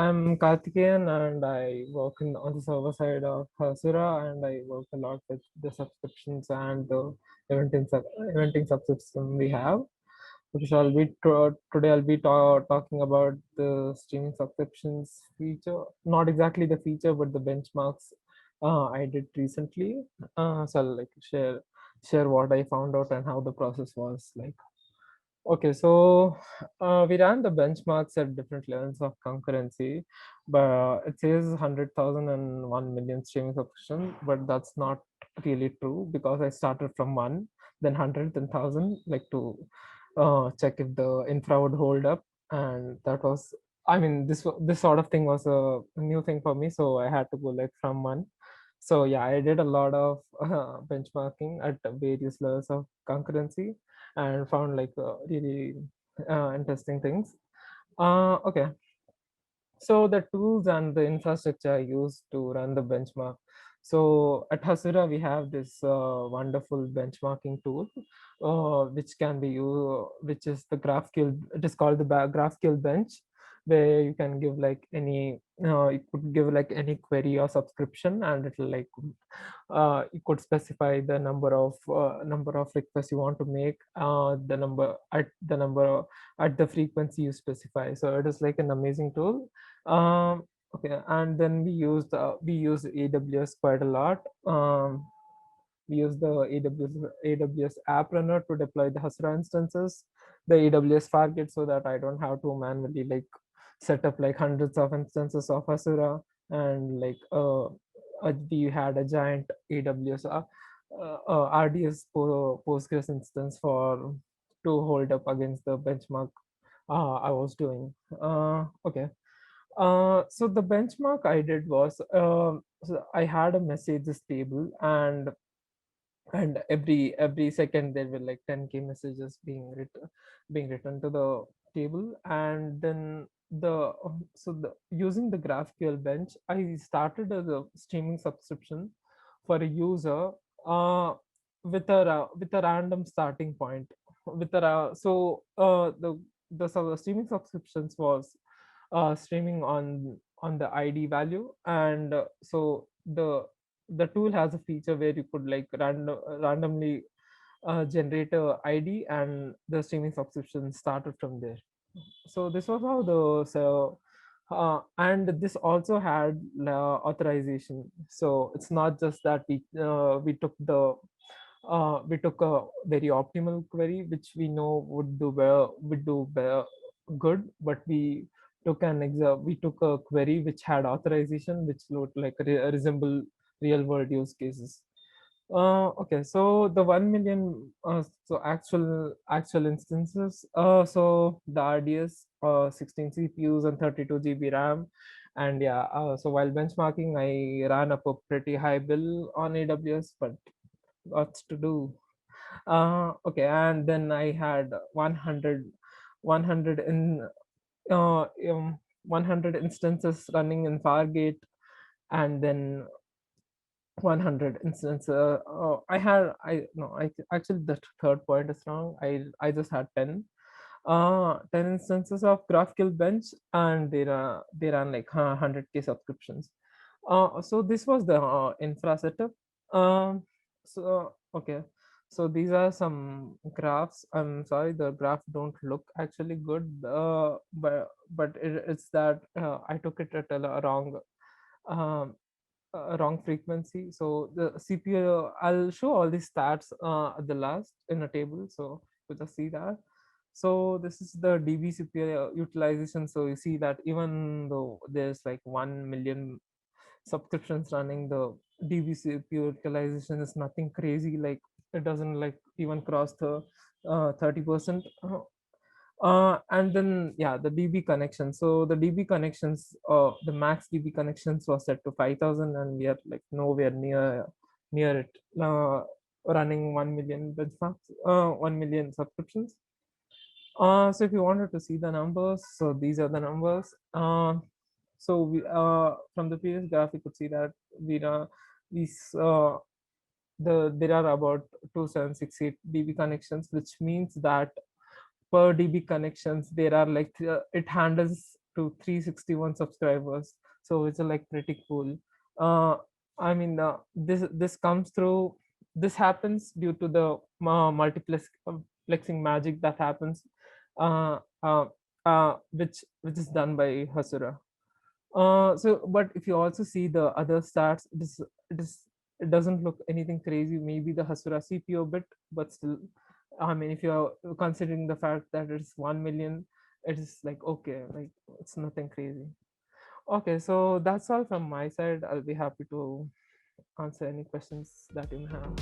I'm Karthikeyan and I work on the server side of Hasura, and I work a lot with the subscriptions and the eventing subsystem we have. Okay, so today I'll be talking about the streaming subscriptions feature, not exactly the feature, but the benchmarks I did recently. So I'll like share what I found out and how the process was like. Okay, so we ran the benchmarks at different levels of concurrency, but it says 100,000 and 1 million streaming subscription, but that's not really true because I started from one, then 100, then 1,000, like to check if the infra would hold up, and that was, I mean, this sort of thing was a new thing for me, so I had to go like from one. So yeah, I did a lot of benchmarking at various levels of concurrency and found like really interesting things. Okay, so the tools and the infrastructure I use to run the benchmark. So at Hasura, we have this wonderful benchmarking tool, which can be used, which is the GraphQL. It is called the GraphQL bench, where you can give like any, you could give like any query or subscription, and it will like, you could specify the number of requests you want to make, the number at the frequency you specify. So it is like an amazing tool. Okay, and then we use AWS quite a lot. We use the AWS app runner to deploy the Hasura instances, the AWS Fargate, so that I don't have to manually like set up like hundreds of instances of Hasura, and like we had a giant AWS RDS Postgres instance for to hold up against the benchmark I was doing. Okay. So the benchmark I did was, so I had a messages table, and every second there were like 10K messages being written to the table, and then the using the GraphQL bench, I started as a streaming subscription for a user, uh, with a random starting point, with a the streaming subscriptions was streaming on the ID value, and so the tool has a feature where you could like randomly generate a ID, and the streaming subscription started from there. So this was how the so and this also had authorization. So it's not just that we took a very optimal query which we know would do well, good, but we took a query which had authorization which looked like resemble real world use cases. Okay, so the 1 million, so actual instances. So the RDS, 16 CPUs and 32 GB RAM, and yeah. So while benchmarking, I ran up a pretty high bill on AWS, but lots to do. Okay, and then I had 100 in 100 instances running in Fargate, and then 100 instances. I had I no I actually the third point is wrong. I just had 10 instances of GraphQL bench, and they ran like 100K subscriptions. So this was the infra setup. So okay, so these are some graphs. I'm sorry, the graph don't look actually good, but it's that I took it at a um, wrong frequency. So the CPU, I'll show all these stats at the last in a table, so you just see that. So this is the DB CPU utilization. So you see that even though there's like 1 million subscriptions running, the DB CPU utilization is nothing crazy. Like it doesn't like even cross the 30%. And then yeah, the DB connection. So the DB connections, the max DB connections was set to 5,000, and we are like nowhere near it. Running 1 million benchmarks, 1 million subscriptions. So if you wanted to see the numbers, so these are the numbers. So from the previous graph, you could see that we these there are about 2768 DB connections, which means that per DB connections there are like it handles to 361 subscribers. So it's like pretty cool. uh, I mean, this comes through, this happens due to the multiplexing magic that happens, uh, uh, which is done by Hasura. So, but if you also see the other stats, it is it doesn't look anything crazy. Maybe the Hasura CPO bit, but still, I mean, if you are considering the fact that it's 1 million, it is like okay, like it's nothing crazy. Okay, so that's all from my side. I'll be happy to answer any questions that you may have.